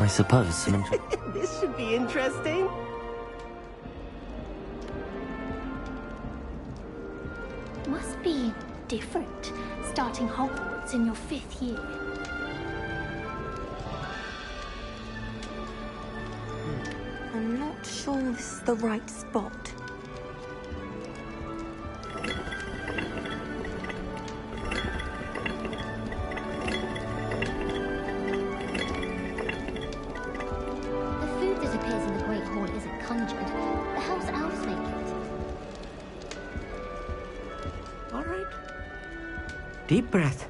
I suppose. This should be interesting. Must be different, starting Hogwarts in your 5th year. I'm not sure this is the right spot. The food that appears in the Great Hall isn't conjured. The house elves make it. All right. Deep breath.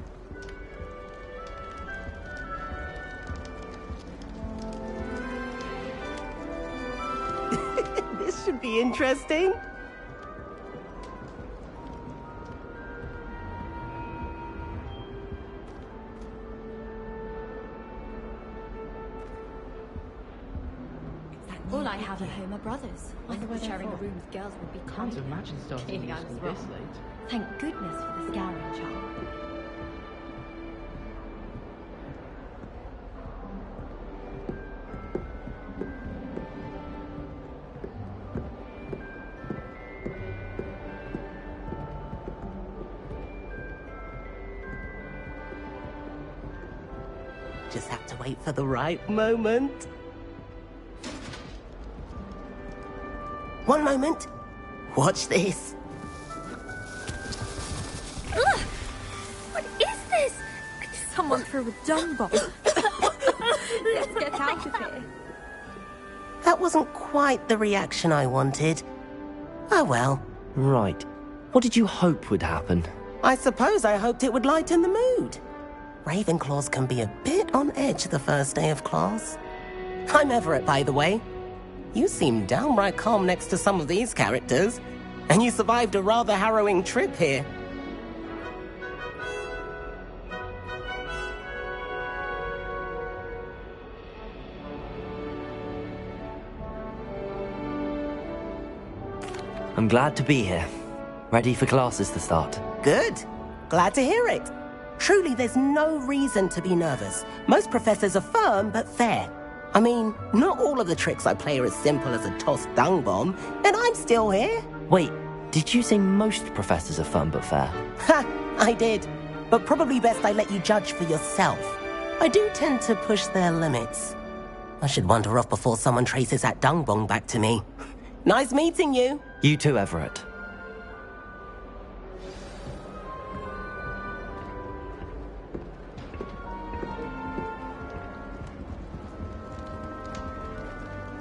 This should be interesting. All I have at home are brothers. I thought sharing a room with girls would be Can't kind. imagine starting Clearly I was school wrong. this late. Thank goodness for the scouring charm. Just have to wait for the right moment. One moment. Watch this. Ugh! What is this? Someone threw a dung bomb. Let's get out of here. That wasn't quite the reaction I wanted. Oh well. Right. What did you hope would happen? I suppose I hoped it would lighten the mood. Ravenclaws can be a bit on edge the first day of class. I'm Everett, by the way. You seem downright calm next to some of these characters, and you survived a rather harrowing trip here. I'm glad to be here. Ready for classes to start. Good. Glad to hear it. Truly, there's no reason to be nervous. Most professors are firm but fair. I mean, not all of the tricks I play are as simple as a tossed dung bomb, and I'm still here. Wait, did you say most professors are fun but fair? Ha! I did. But probably best I let you judge for yourself. I do tend to push their limits. I should wander off before someone traces that dung bomb back to me. Nice meeting you. You too, Everett.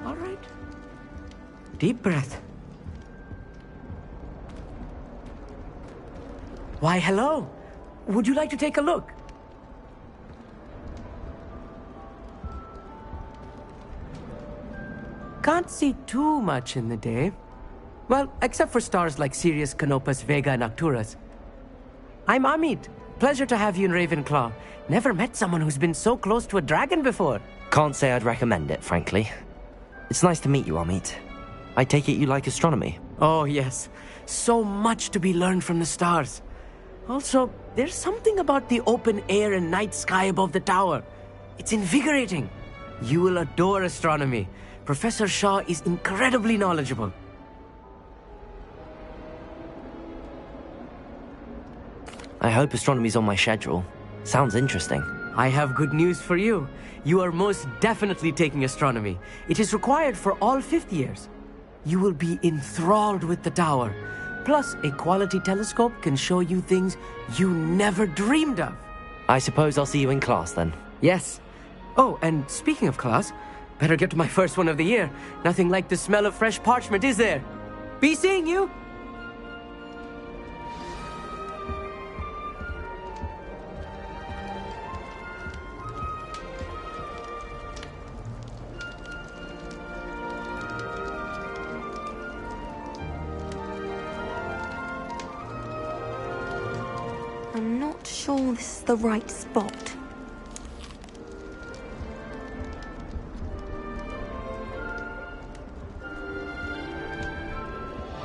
All right. Deep breath. Why, hello. Would you like to take a look? Can't see too much in the day. Well, except for stars like Sirius, Canopus, Vega, and Arcturus. I'm Amit. Pleasure to have you in Ravenclaw. Never met someone who's been so close to a dragon before. Can't say I'd recommend it, frankly. It's nice to meet you, Amit. I take it you like astronomy. Oh, yes. So much to be learned from the stars. Also, there's something about the open air and night sky above the tower. It's invigorating. You will adore astronomy. Professor Shaw is incredibly knowledgeable. I hope astronomy's on my schedule. Sounds interesting. I have good news for you. You are most definitely taking astronomy. It is required for all 5th years. You will be enthralled with the tower. Plus, a quality telescope can show you things you never dreamed of. I suppose I'll see you in class then. Yes. Oh, and speaking of class, better get to my first one of the year. Nothing like the smell of fresh parchment, is there? Be seeing you! I'm not sure this is the right spot.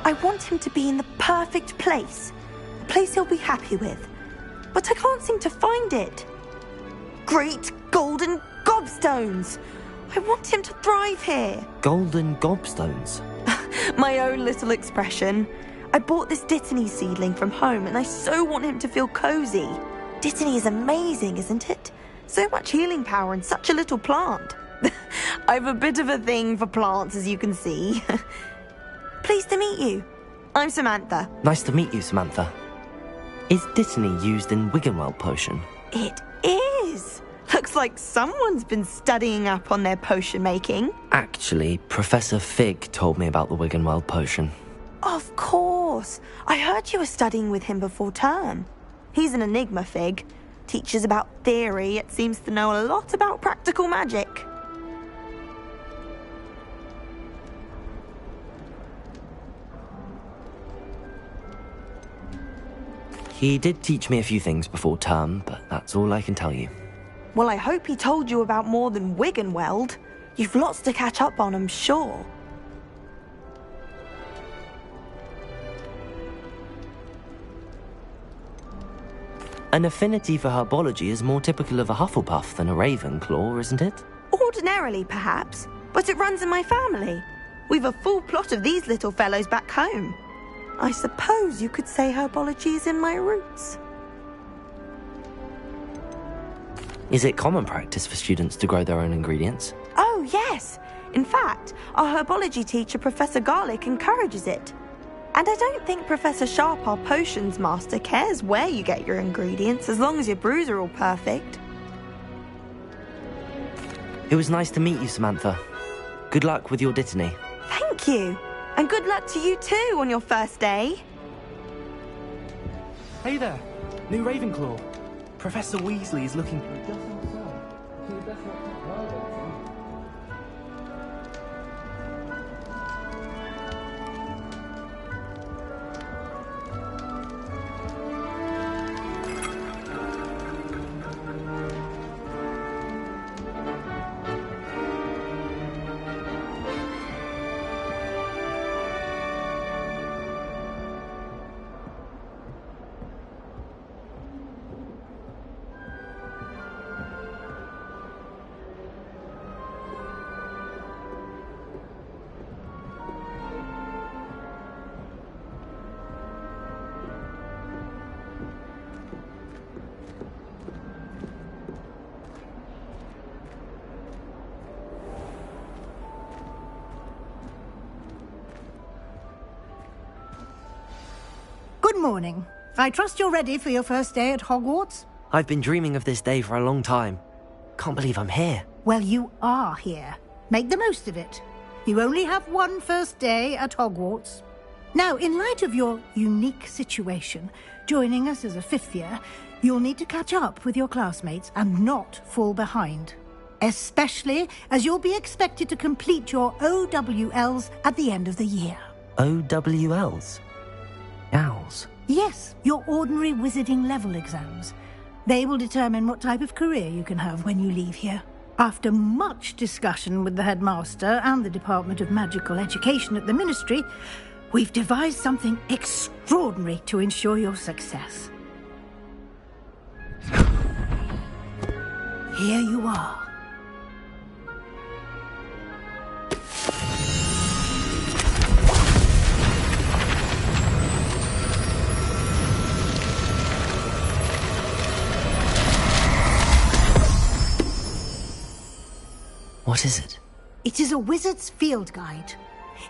I want him to be in the perfect place. A place he'll be happy with. But I can't seem to find it. Great golden gobstones! I want him to thrive here. Golden gobstones. My own little expression. I bought this Dittany seedling from home and I so want him to feel cozy. Dittany is amazing, isn't it? So much healing power in such a little plant. I've a bit of a thing for plants, as you can see. Pleased to meet you. I'm Samantha. Nice to meet you, Samantha. Is Dittany used in Wiggenweld potion? It is. Looks like someone's been studying up on their potion making. Actually, Professor Fig told me about the Wiggenweld potion. Of course. I heard you were studying with him before term. He's an enigma, Fig. Teaches about theory, yet seems to know a lot about practical magic. He did teach me a few things before term, but that's all I can tell you. Well, I hope he told you about more than Wiggenweld. You've lots to catch up on, I'm sure. An affinity for herbology is more typical of a Hufflepuff than a Ravenclaw, isn't it? Ordinarily, perhaps, but it runs in my family. We've a full plot of these little fellows back home. I suppose you could say herbology is in my roots. Is it common practice for students to grow their own ingredients? Oh, yes. In fact, our herbology teacher, Professor Garlick, encourages it. And I don't think Professor Sharp, our potions master, cares where you get your ingredients, as long as your brews are all perfect. It was nice to meet you, Samantha. Good luck with your Dittany. Thank you. And good luck to you too on your first day. Hey there, new Ravenclaw. Professor Weasley is looking for just outside. So you best not touch her legs. Good morning. I trust you're ready for your first day at Hogwarts? I've been dreaming of this day for a long time. Can't believe I'm here. Well, you are here. Make the most of it. You only have one first day at Hogwarts. Now, in light of your unique situation, joining us as a fifth year, you'll need to catch up with your classmates and not fall behind. Especially as you'll be expected to complete your OWLs at the end of the year. OWLs? Owls? Yes, your ordinary wizarding level exams. They will determine what type of career you can have when you leave here. After much discussion with the headmaster and the Department of Magical Education at the Ministry, we've devised something extraordinary to ensure your success. Here you are. What is it? It is a wizard's field guide.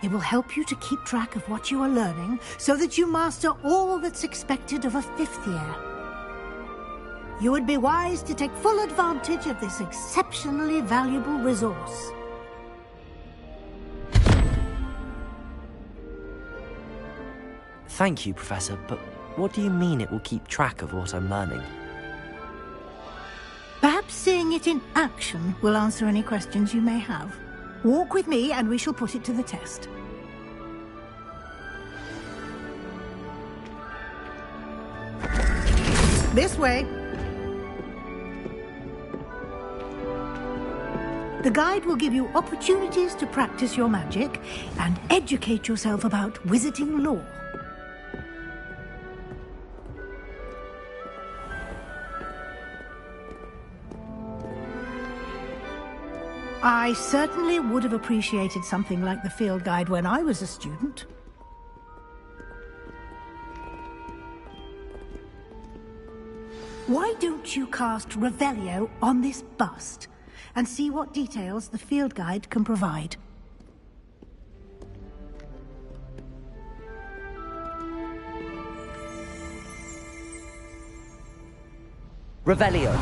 It will help you to keep track of what you are learning so that you master all that's expected of a fifth year. You would be wise to take full advantage of this exceptionally valuable resource. Thank you, Professor, but what do you mean it will keep track of what I'm learning? Perhaps seeing it in action will answer any questions you may have. Walk with me and we shall put it to the test. This way. The guide will give you opportunities to practice your magic and educate yourself about wizarding lore. I certainly would have appreciated something like the field guide when I was a student. Why don't you cast Revelio on this bust and see what details the field guide can provide? Revelio.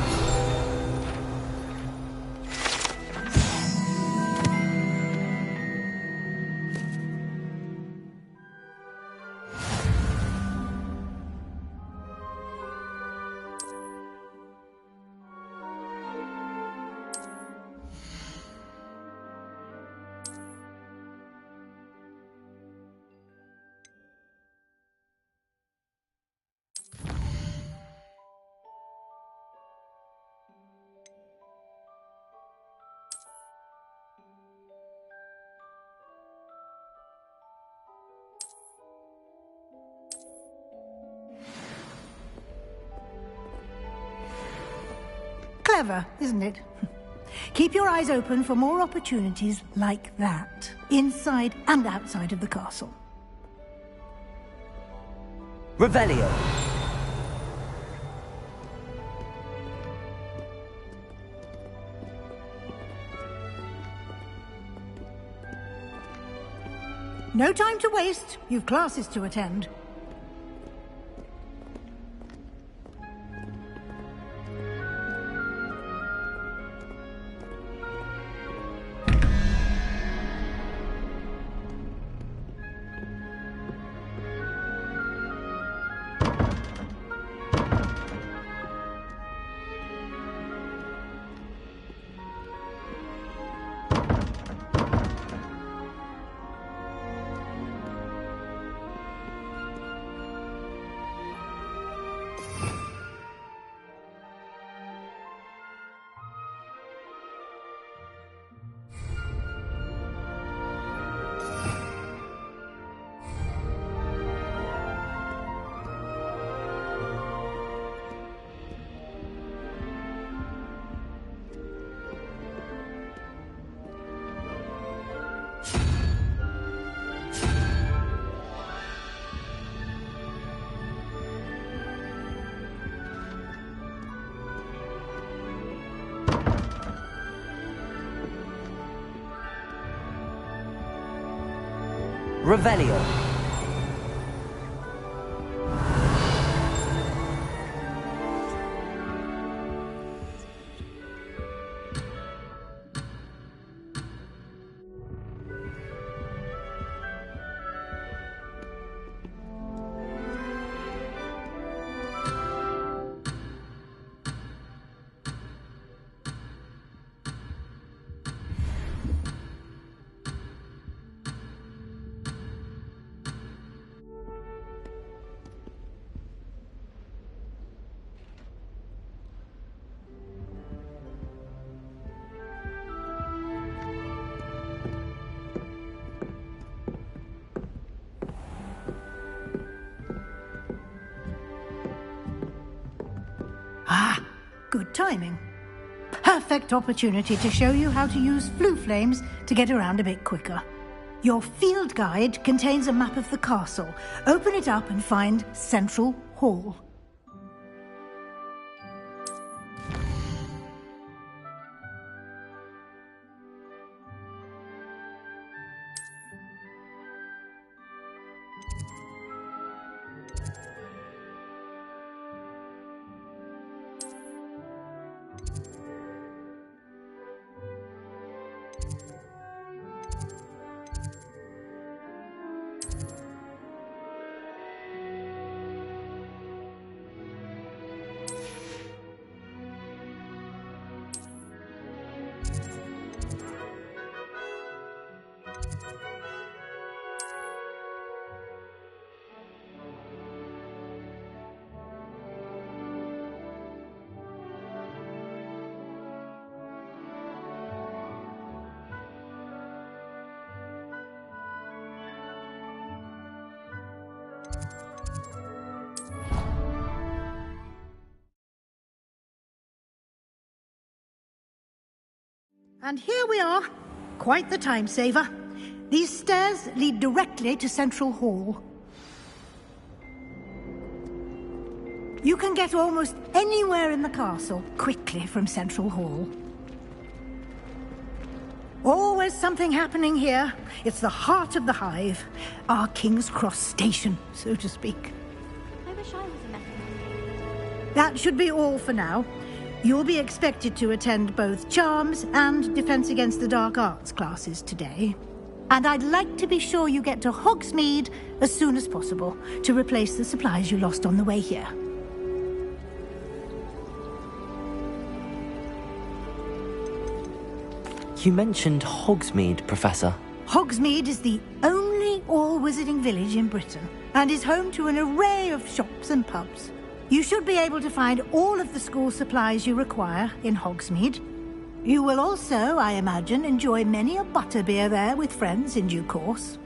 Clever, isn't it? Keep your eyes open for more opportunities like that, inside and outside of the castle. Revelio. No time to waste. You've classes to attend. Revelio. Ah, good timing. Perfect opportunity to show you how to use flue flames to get around a bit quicker. Your field guide contains a map of the castle. Open it up and find Central Hall. And here we are. Quite the time saver. These stairs lead directly to Central Hall. You can get almost anywhere in the castle quickly from Central Hall. Always something happening here. It's the heart of the hive. Our King's Cross station, so to speak. I wish I was a method. That should be all for now. You'll be expected to attend both Charms and Defense Against the Dark Arts classes today. And I'd like to be sure you get to Hogsmeade as soon as possible to replace the supplies you lost on the way here. You mentioned Hogsmeade, Professor. Hogsmeade is the only all-wizarding village in Britain and is home to an array of shops and pubs. You should be able to find all of the school supplies you require in Hogsmeade. You will also, I imagine, enjoy many a butterbeer there with friends in due course.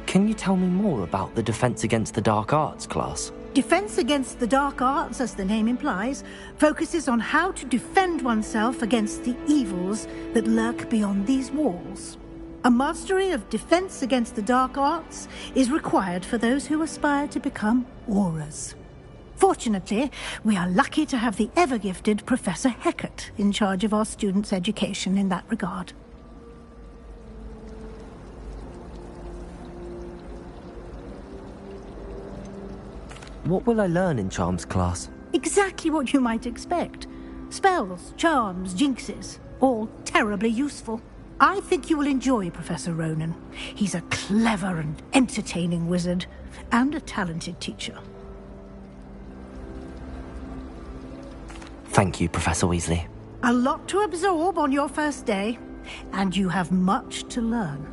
Can you tell me more about the Defense Against the Dark Arts class? Defense Against the Dark Arts, as the name implies, focuses on how to defend oneself against the evils that lurk beyond these walls. A mastery of Defense Against the Dark Arts is required for those who aspire to become Aurors. Fortunately, we are lucky to have the ever-gifted Professor Hecat in charge of our students' education in that regard. What will I learn in Charms class? Exactly what you might expect. Spells, charms, jinxes, all terribly useful. I think you will enjoy Professor Ronan. He's a clever and entertaining wizard, and a talented teacher. Thank you, Professor Weasley. A lot to absorb on your first day, and you have much to learn.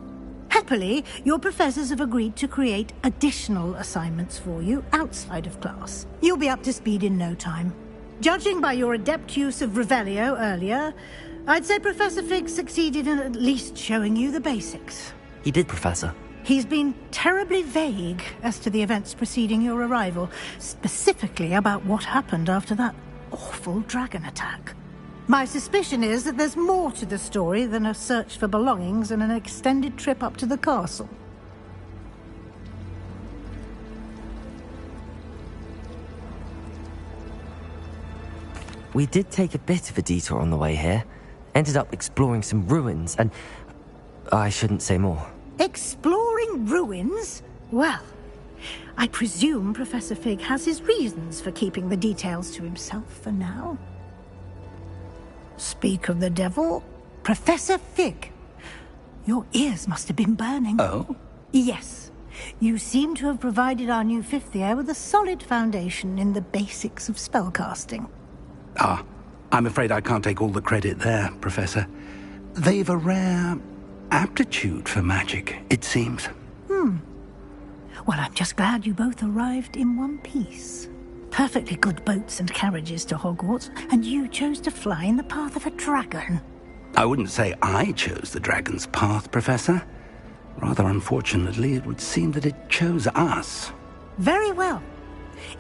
Happily, your professors have agreed to create additional assignments for you outside of class. You'll be up to speed in no time. Judging by your adept use of Revelio earlier, I'd say Professor Fig succeeded in at least showing you the basics. He did, Professor. He's been terribly vague as to the events preceding your arrival, specifically about what happened after that awful dragon attack. My suspicion is that there's more to the story than a search for belongings and an extended trip up to the castle. We did take a bit of a detour on the way here. Ended up exploring some ruins and... I shouldn't say more. Exploring ruins? Well, I presume Professor Fig has his reasons for keeping the details to himself for now. Speak of the devil, Professor Fig. Your ears must have been burning. Oh? Yes. You seem to have provided our new fifth year with a solid foundation in the basics of spellcasting. Ah, I'm afraid I can't take all the credit there, Professor. They've a rare aptitude for magic, it seems. Well, I'm just glad you both arrived in one piece. Perfectly good boats and carriages to Hogwarts, and you chose to fly in the path of a dragon. I wouldn't say I chose the dragon's path, Professor. Rather unfortunately, it would seem that it chose us. Very well.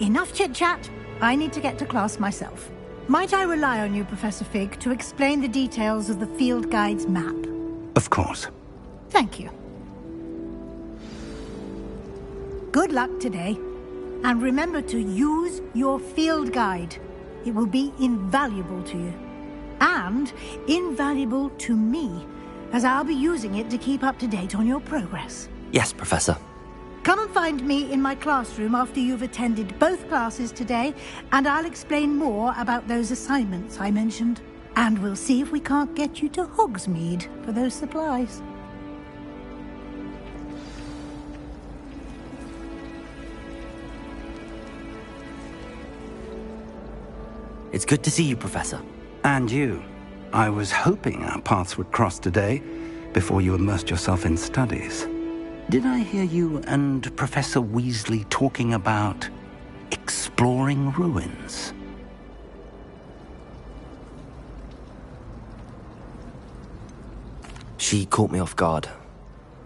Enough chit-chat. I need to get to class myself. Might I rely on you, Professor Fig, to explain the details of the field guide's map? Of course. Thank you. Good luck today. And remember to use your field guide. It will be invaluable to you. And invaluable to me, as I'll be using it to keep up to date on your progress. Yes, Professor. Come and find me in my classroom after you've attended both classes today, and I'll explain more about those assignments I mentioned. And we'll see if we can't get you to Hogsmeade for those supplies. It's good to see you, Professor. And you. I was hoping our paths would cross today, before you immersed yourself in studies. Did I hear you and Professor Weasley talking about exploring ruins? She caught me off guard.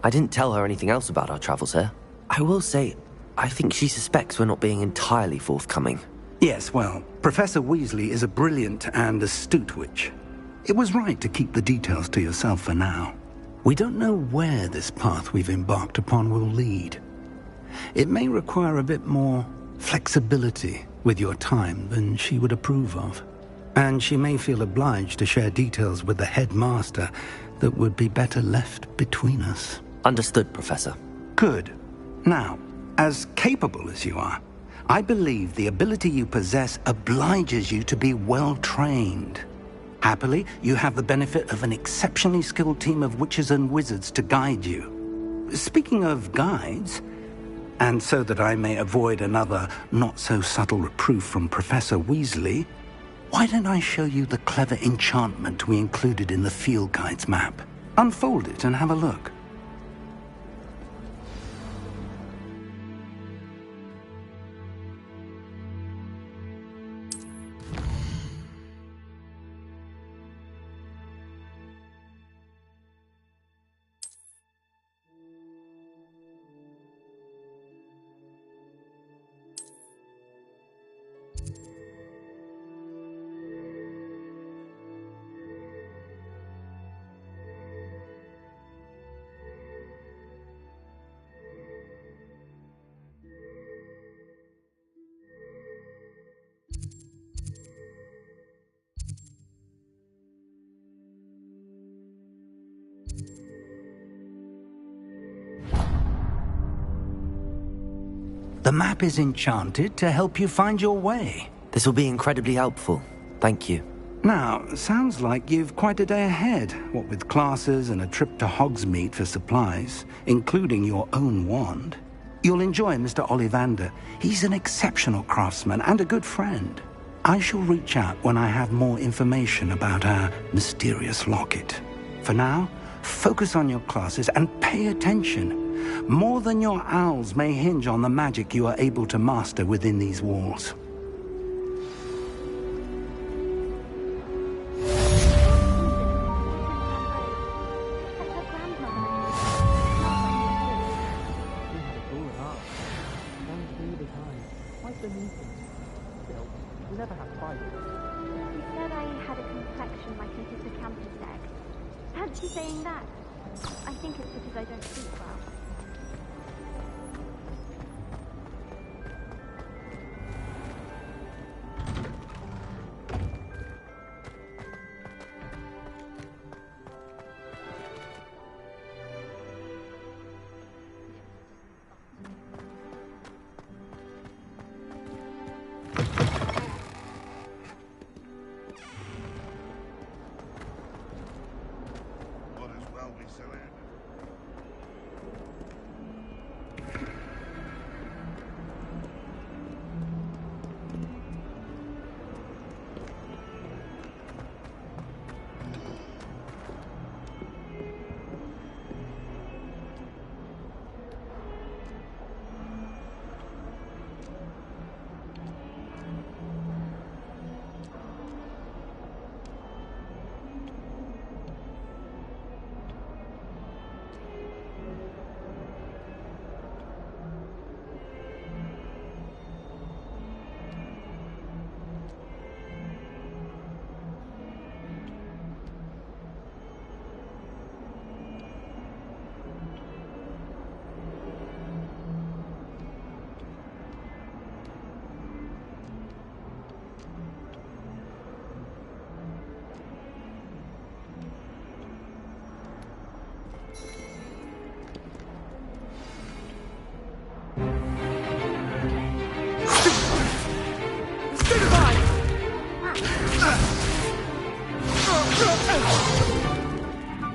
I didn't tell her anything else about our travels here. I will say, I think she suspects we're not being entirely forthcoming. Yes, well, Professor Weasley is a brilliant and astute witch. It was right to keep the details to yourself for now. We don't know where this path we've embarked upon will lead. It may require a bit more flexibility with your time than she would approve of. And she may feel obliged to share details with the headmaster that would be better left between us. Understood, Professor. Good. Now, as capable as you are, I believe the ability you possess obliges you to be well-trained. Happily, you have the benefit of an exceptionally skilled team of witches and wizards to guide you. Speaking of guides, and so that I may avoid another not-so-subtle reproof from Professor Weasley, why don't I show you the clever enchantment we included in the field guide's map? Unfold it and have a look. The map is enchanted to help you find your way. This will be incredibly helpful. Thank you. Now, sounds like you've quite a day ahead, what with classes and a trip to Hogsmeade for supplies, including your own wand. You'll enjoy Mr. Ollivander. He's an exceptional craftsman and a good friend. I shall reach out when I have more information about our mysterious locket. For now, focus on your classes and pay attention. More than your owls may hinge on the magic you are able to master within these walls.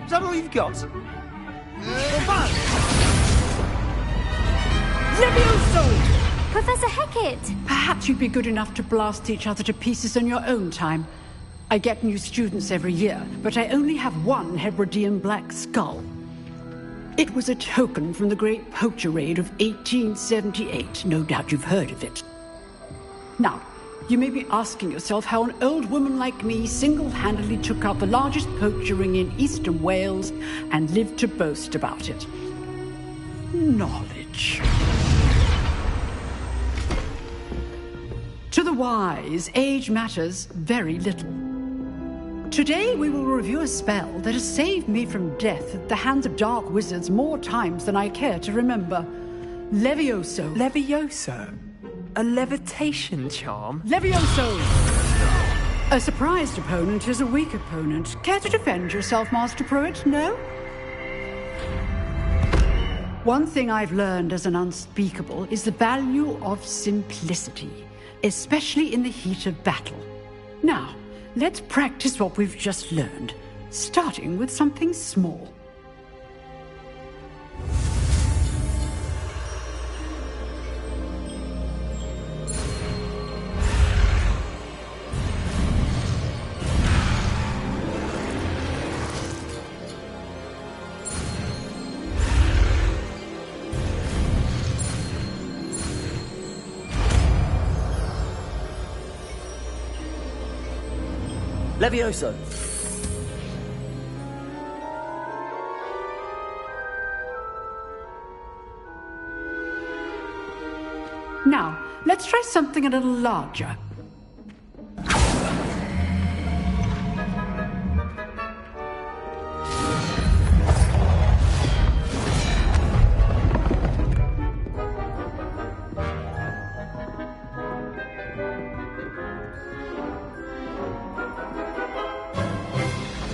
Is that all you've got? Levioso! Professor Hecat! Perhaps you'd be good enough to blast each other to pieces in your own time. I get new students every year, but I only have one Hebridean black skull. It was a token from the Great Poacher Raid of 1878. No doubt you've heard of it. Now, you may be asking yourself how an old woman like me single-handedly took out the largest poacher ring in eastern Wales and lived to boast about it. Knowledge. To the wise, age matters very little. Today we will review a spell that has saved me from death at the hands of dark wizards more times than I care to remember. Levioso. Levioso? A levitation charm? Levioso! A surprised opponent is a weak opponent. Care to defend yourself, Master Pruitt? No? One thing I've learned as an unspeakable is the value of simplicity, especially in the heat of battle. Now, let's practice what we've just learned, starting with something small. Levioso. Now, let's try something a little larger.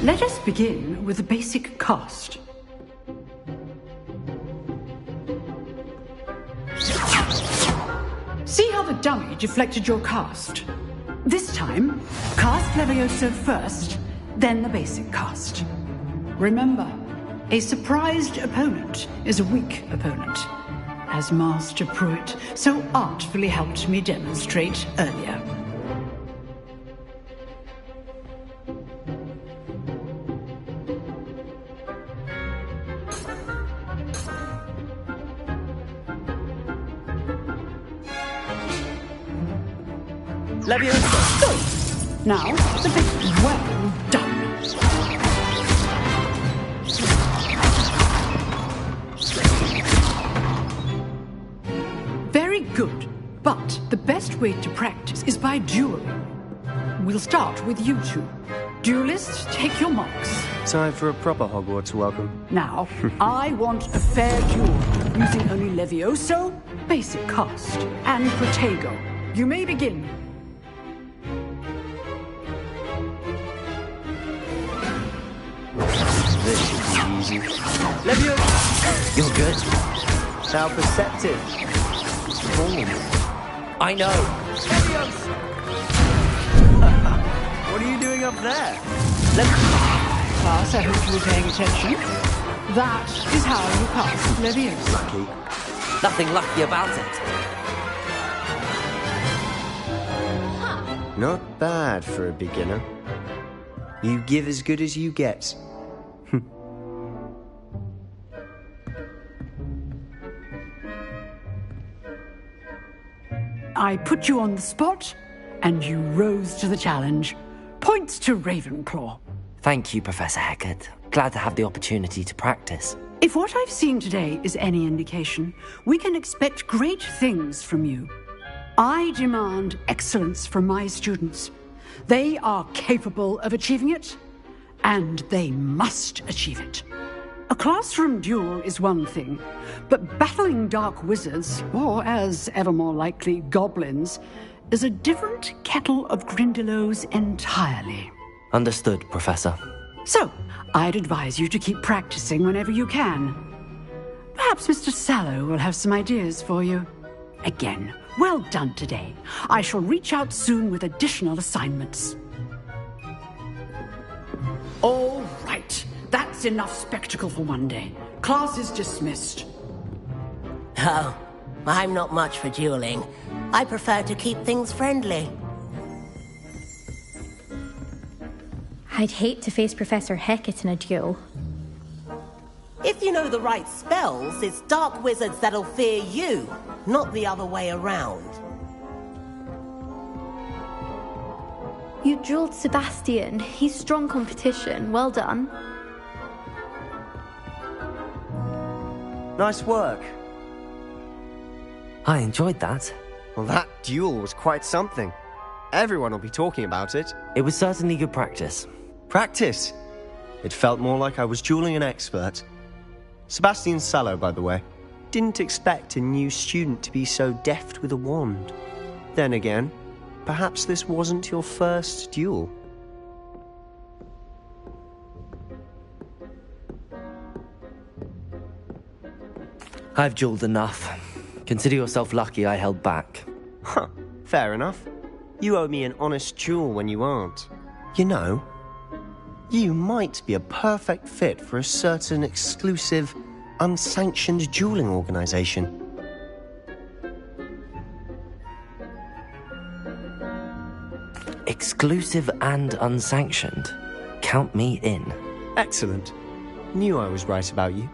Let us begin with the basic cast. See how the dummy deflected your cast? This time, cast Levioso first, then the basic cast. Remember, a surprised opponent is a weak opponent, as Master Pruitt so artfully helped me demonstrate earlier. Levioso! Now, the bit well done. Very good, but the best way to practice is by dueling. We'll start with you two. Duelists, take your marks. Time for a proper Hogwarts welcome. Now, I want a fair duel, using only Levioso, basic cast, and Protego. You may begin. This should be easy. Levioso! You're good. How perceptive. I know. Levioso! What are you doing up there? Class, I hope you were paying attention. That is how you cast Levioso. Lucky. Nothing lucky about it. Not bad for a beginner. You give as good as you get. I put you on the spot, and you rose to the challenge. Points to Ravenclaw. Thank you, Professor Hecat. Glad to have the opportunity to practice. If what I've seen today is any indication, we can expect great things from you. I demand excellence from my students. They are capable of achieving it, and they must achieve it. A classroom duel is one thing, but battling dark wizards, or as ever more likely, goblins, is a different kettle of Grindylows entirely. Understood, Professor. So, I'd advise you to keep practicing whenever you can. Perhaps Mr. Sallow will have some ideas for you. Again, well done today. I shall reach out soon with additional assignments. All right. That's enough spectacle for one day. Class is dismissed. Oh, I'm not much for dueling. I prefer to keep things friendly. I'd hate to face Professor Hecat in a duel. If you know the right spells, it's dark wizards that'll fear you, not the other way around. You dueled Sebastian. He's strong competition. Well done. Nice work. I enjoyed that. Well, that duel was quite something. Everyone will be talking about it. It was certainly good practice. Practice? It felt more like I was dueling an expert. Sebastian Sallow, by the way. Didn't expect a new student to be so deft with a wand. Then again, perhaps this wasn't your first duel. I've dueled enough. Consider yourself lucky I held back. Huh, fair enough. You owe me an honest duel when you aren't. You know, you might be a perfect fit for a certain exclusive, unsanctioned dueling organization. Exclusive and unsanctioned. Count me in. Excellent. Knew I was right about you.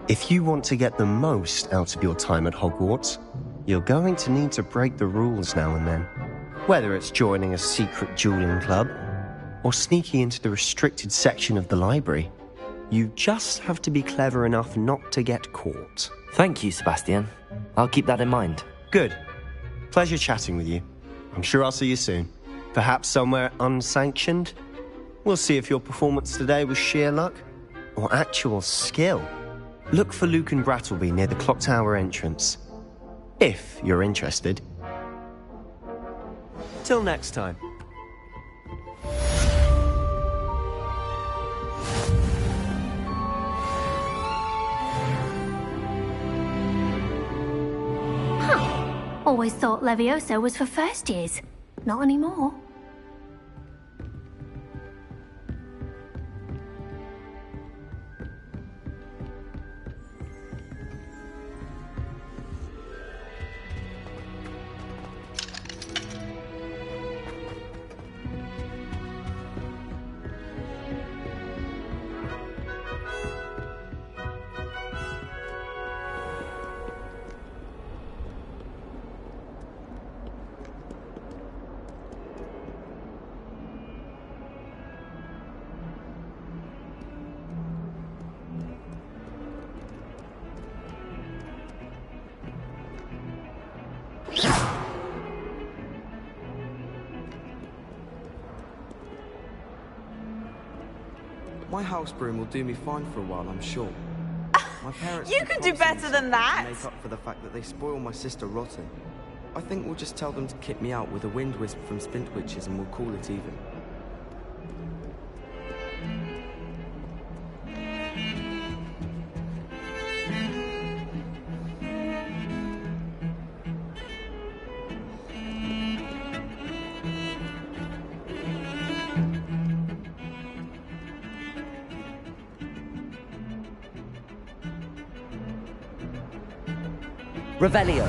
If you want to get the most out of your time at Hogwarts, you're going to need to break the rules now and then. Whether it's joining a secret dueling club, or sneaking into the restricted section of the library, you just have to be clever enough not to get caught. Thank you, Sebastian. I'll keep that in mind. Good. Pleasure chatting with you. I'm sure I'll see you soon. Perhaps somewhere unsanctioned? We'll see if your performance today was sheer luck, or actual skill. Look for Luke and Brattleby near the clock tower entrance. If you're interested. Till next time. Always thought Levioso was for first years. Not anymore. My house broom will do me fine for a while, I'm sure. My parents You can do better than that! make up for the fact that they spoil my sister rotten. I think we'll just tell them to kick me out with a wind wisp from Spintwitches and we'll call it even. Revelio.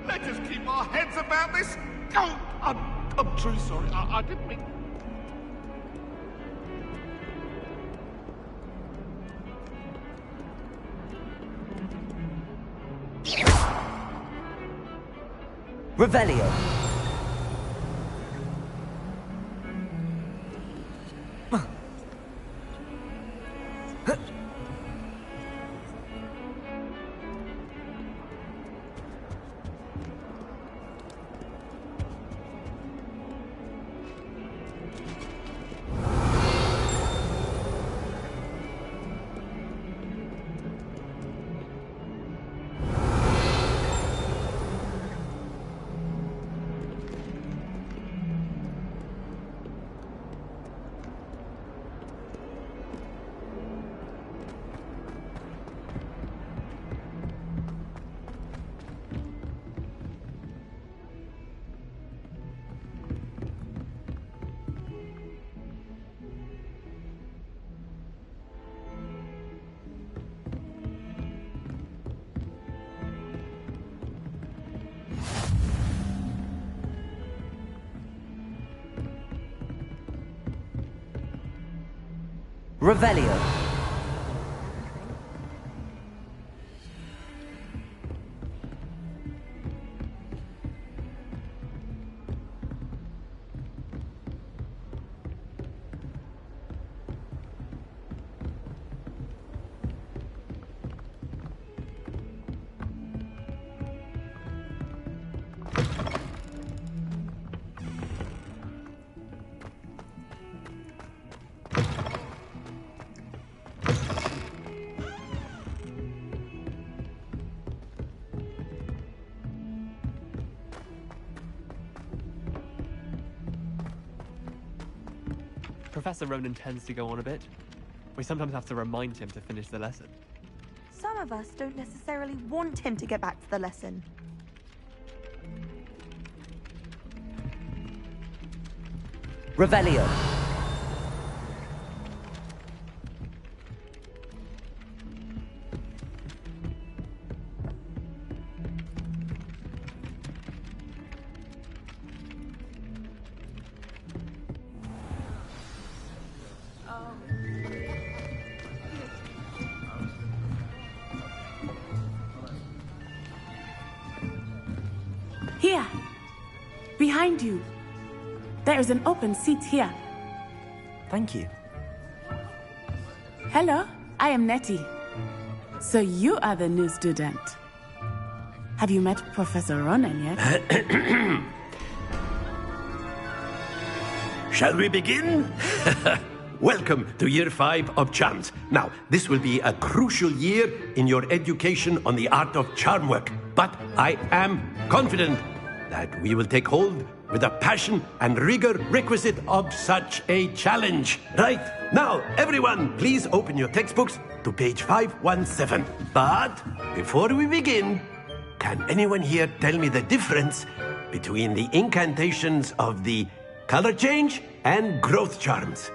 Let us keep our heads about this. Oh, I'm truly sorry. I didn't mean... Revelio. Revelio. Professor Ronan tends to go on a bit. We sometimes have to remind him to finish the lesson. Some of us don't necessarily want him to get back to the lesson. Revelio. Here, behind you. There is an open seat here. Thank you. Hello, I am Nettie. So you are the new student. Have you met Professor Ronan yet? Shall we begin? Welcome to Year 5 of Charms. Now, this will be a crucial year in your education on the art of charm work. But I am confident that we will take hold with the passion and rigor requisite of such a challenge. Right, now, everyone, please open your textbooks to page 517. But before we begin, can anyone here tell me the difference between the incantations of the color change and growth charms?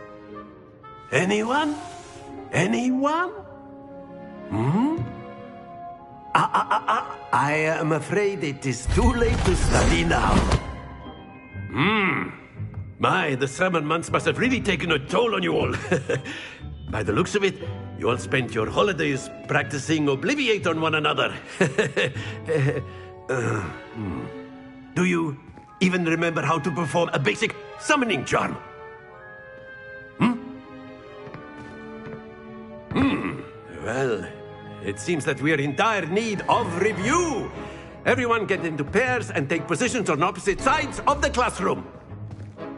Anyone? Anyone? I am afraid it is too late to study now. My, the summer months must have really taken a toll on you all. By the looks of it, you all spent your holidays practicing Obliviate on one another. Do you even remember how to perform a basic summoning charm? Well, it seems that we are in dire need of review. Everyone get into pairs and take positions on opposite sides of the classroom.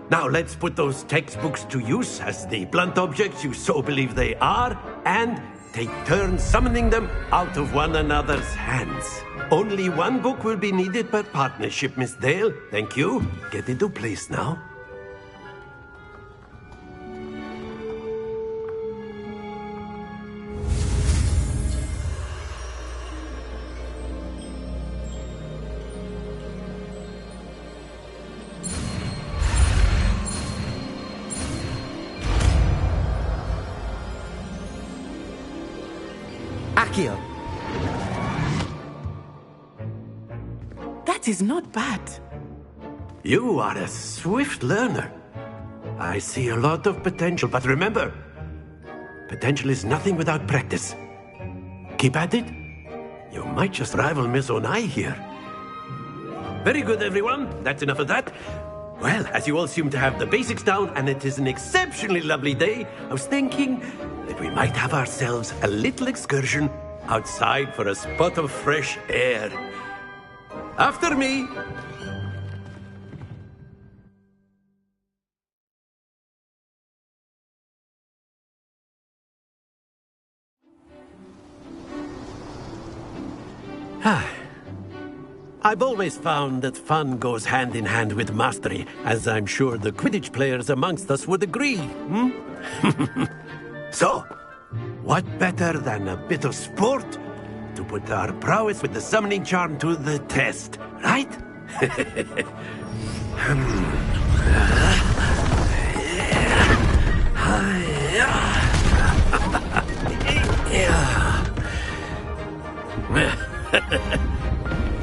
Now let's put those textbooks to use as the blunt objects you so believe they are, and take turns summoning them out of one another's hands. Only one book will be needed per partnership, Miss Dale. Thank you. Get into place now. Accio. That is not bad. You are a swift learner. I see a lot of potential, but remember, potential is nothing without practice. Keep at it. You might just rival Miss Onai here. Very good, everyone. That's enough of that. Well, as you all seem to have the basics down, and it is an exceptionally lovely day, I was thinking that we might have ourselves a little excursion outside for a spot of fresh air. After me. I've always found that fun goes hand in hand with mastery, as I'm sure the Quidditch players amongst us would agree. So, what better than a bit of sport to put our prowess with the summoning charm to the test, right?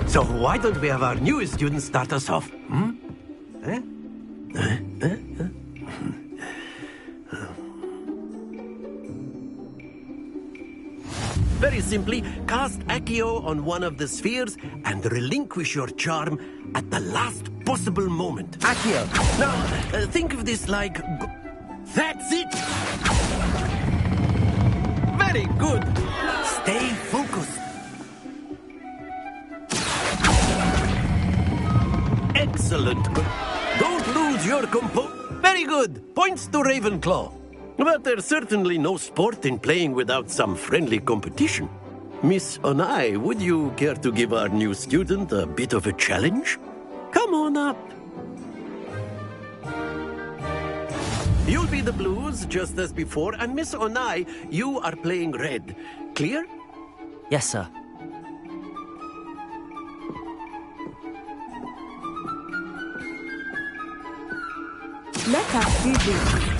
So why don't we have our newest student start us off? Very simply, cast Accio on one of the spheres and relinquish your charm at the last possible moment. Accio! Now, think of this like... That's it! Very good! Stay focused. Excellent. Don't lose your Very good. Points to Ravenclaw. But there's certainly no sport in playing without some friendly competition. Miss Onai, would you care to give our new student a bit of a challenge? Come on up. You'll be the blues, just as before, and Miss Onai, you are playing red. Clear? Yes, sir. Let us see this.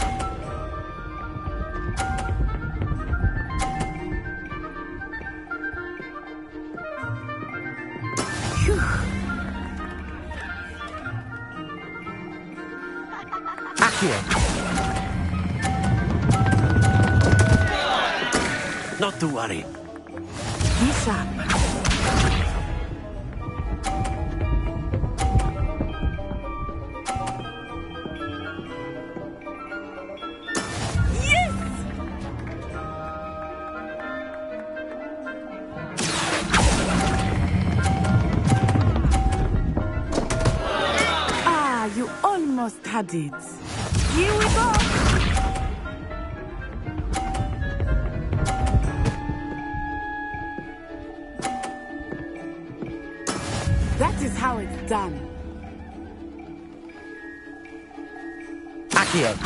Not to worry. Be sharp. You almost had it. Here we go. That is how it's done. Accio.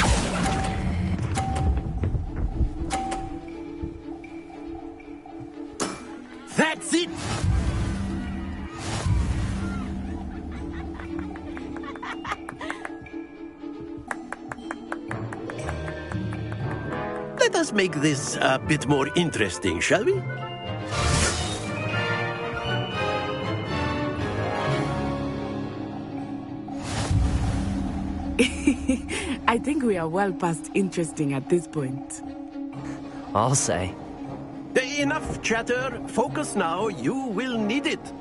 That's it. Let us make this a bit more interesting, shall we? I think we are well past interesting at this point. I'll say. Enough chatter. Focus now. You will need it.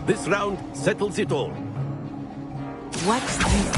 This round settles it all. Watch this.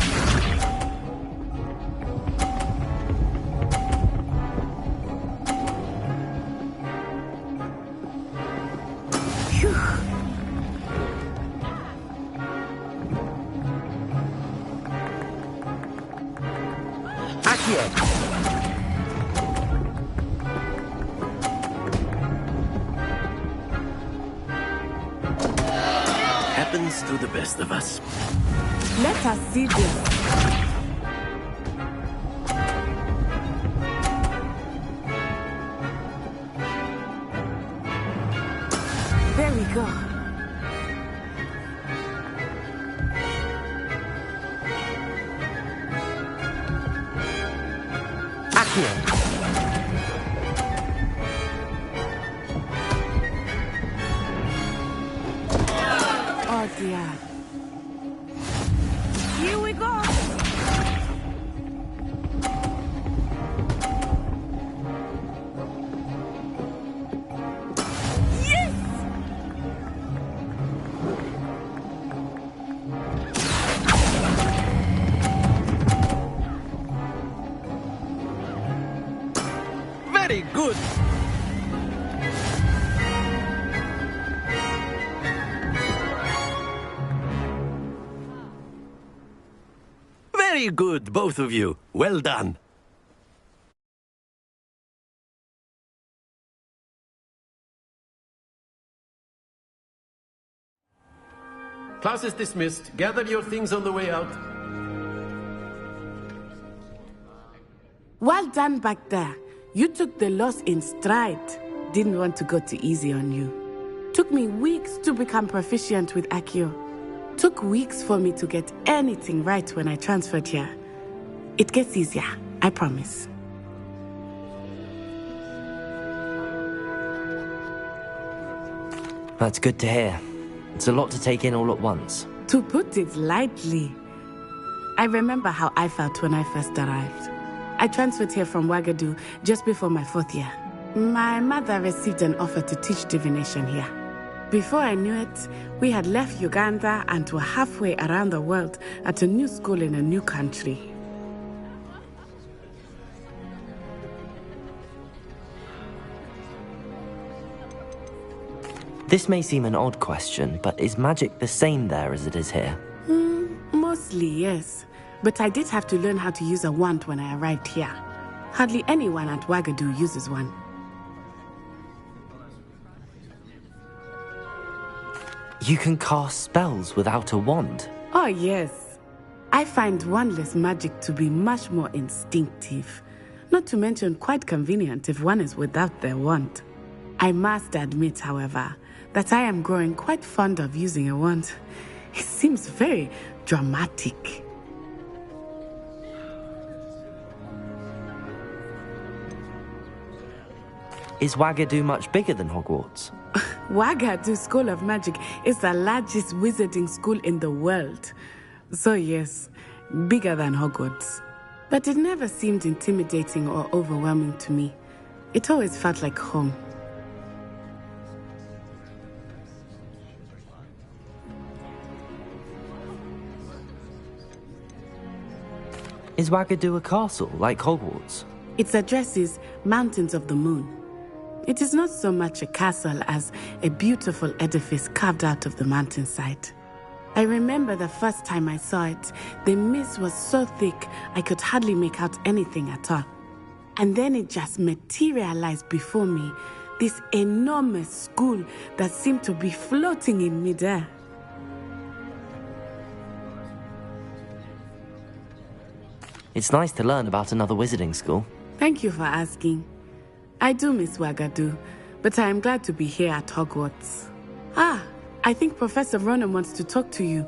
Happens to the best of us. Let us see this. There we go. Accio. Oh dear. Here we go. Yes! Very good. Very good, both of you. Well done. Class is dismissed. Gather your things on the way out. Well done back there. You took the loss in stride. Didn't want to go too easy on you. Took me weeks to become proficient with Accio. Took weeks for me to get anything right when I transferred here. It gets easier, I promise. That's good to hear. It's a lot to take in all at once. To put it lightly, I remember how I felt when I first arrived. I transferred here from Ouagadougou just before my 4th year. My mother received an offer to teach divination here. Before I knew it, we had left Uganda and were halfway around the world at a new school in a new country. This may seem an odd question, but is magic the same there as it is here? Mostly, yes. But I did have to learn how to use a wand when I arrived here. Hardly anyone at Wagadu uses one. You can cast spells without a wand? Oh, yes. I find wandless magic to be much more instinctive. Not to mention quite convenient if one is without their wand. I must admit, however, that I am growing quite fond of using a wand. It seems very dramatic. Is Wagadu much bigger than Hogwarts? Wagadu School of Magic is the largest wizarding school in the world. So yes, bigger than Hogwarts. But it never seemed intimidating or overwhelming to me. It always felt like home. Is Wagadu a castle, like Hogwarts? Its address is Mountains of the Moon. It is not so much a castle as a beautiful edifice carved out of the mountainside. I remember the first time I saw it, the mist was so thick I could hardly make out anything at all. And then it just materialized before me, this enormous school that seemed to be floating in midair. It's nice to learn about another wizarding school. Thank you for asking. I do miss Wagadu, but I am glad to be here at Hogwarts. I think Professor Ronan wants to talk to you.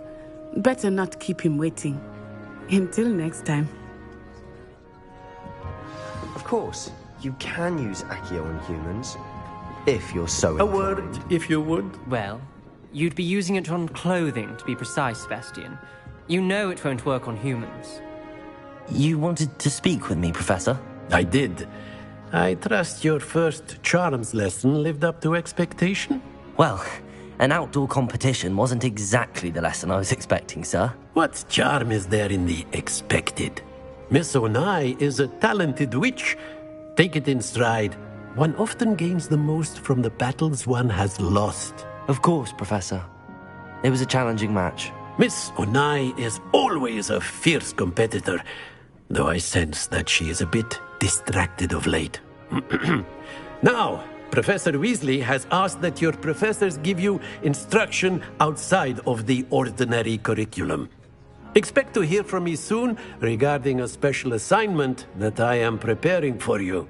Better not keep him waiting. Until next time. Of course, you can use Accio on humans, if you're so A inclined. word, if you would. Well, you'd be using it on clothing, to be precise, Sebastian. You know it won't work on humans. You wanted to speak with me, Professor? I did. I trust your first charms lesson lived up to expectation? Well, an outdoor competition wasn't exactly the lesson I was expecting, sir. What charm is there in the expected? Miss Onai is a talented witch. Take it in stride. One often gains the most from the battles one has lost. Of course, Professor. It was a challenging match. Miss Onai is always a fierce competitor, though I sense that she is a bit distracted of late. Now, Professor Weasley has asked that your professors give you instruction outside of the ordinary curriculum. Expect to hear from me soon regarding a special assignment that I am preparing for you.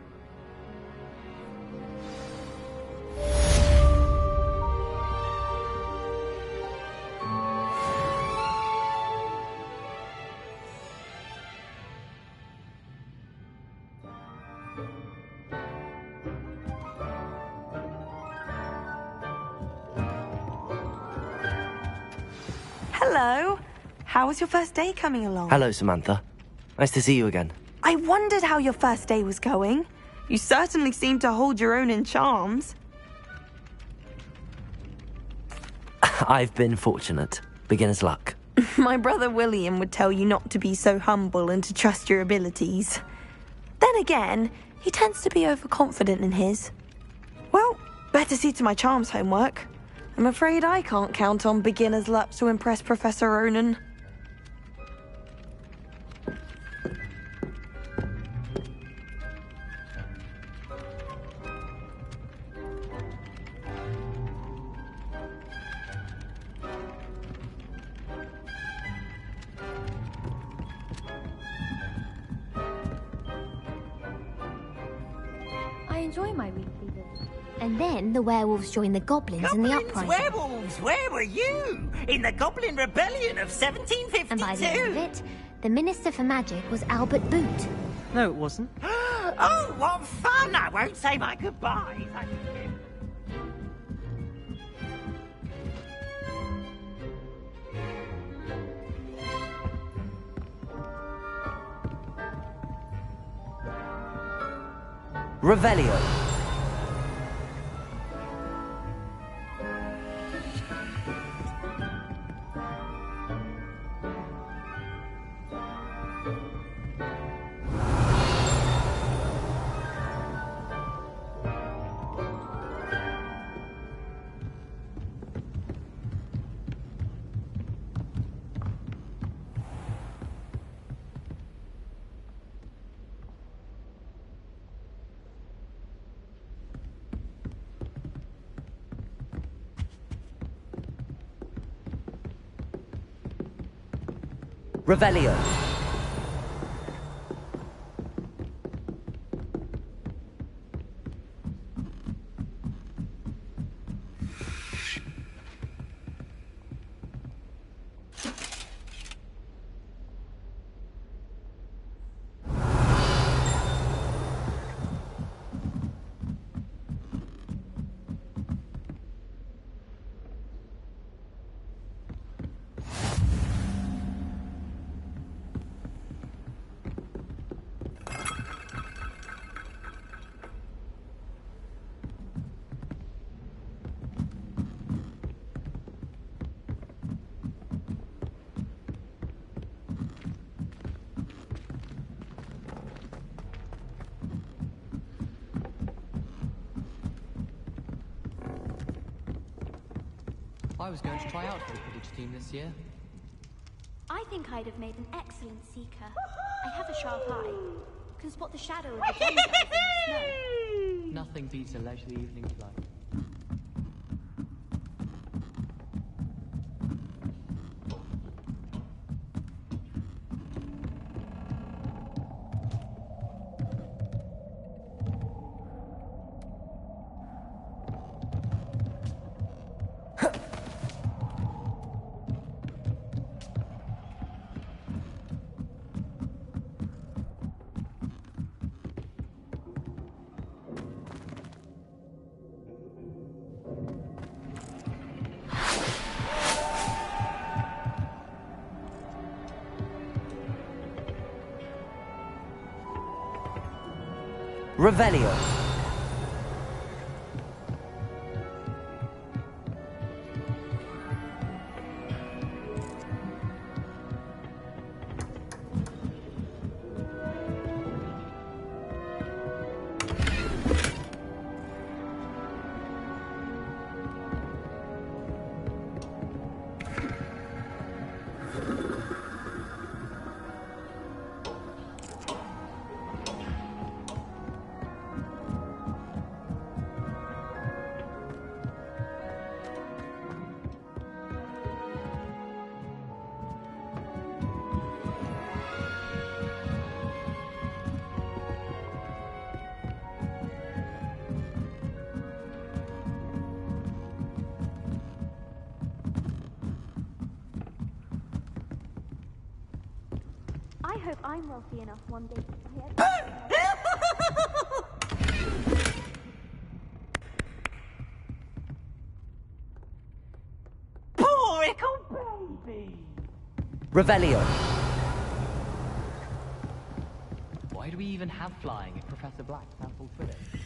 Hello. How was your first day coming along? Hello, Samantha. Nice to see you again. I wondered how your first day was going. You certainly seem to hold your own in charms. I've been fortunate. Beginner's luck. My brother William would tell you not to be so humble and to trust your abilities. Then again, he tends to be overconfident in his. Well, better see to my charms homework. I'm afraid I can't count on beginner's luck to impress Professor Ronan. I enjoy my weekly visit. And then the werewolves joined the goblins in the uprising. Werewolves, where were you? In the Goblin Rebellion of 1752? And by the end of it, the Minister for Magic was Albert Boot. No, it wasn't. Oh, what fun! I won't say my goodbyes. Revelio. Revelio. I was going to try out for the Quidditch team this year. I think I'd have made an excellent seeker. I have a sharp eye. Can spot the shadow of the gun in the snow. Nothing beats a leisurely evening flight. Revelio. I hope I'm wealthy enough one day to buy Poor little baby! Revelio. Why do we even have flying if Professor Black cancelled Quidditch?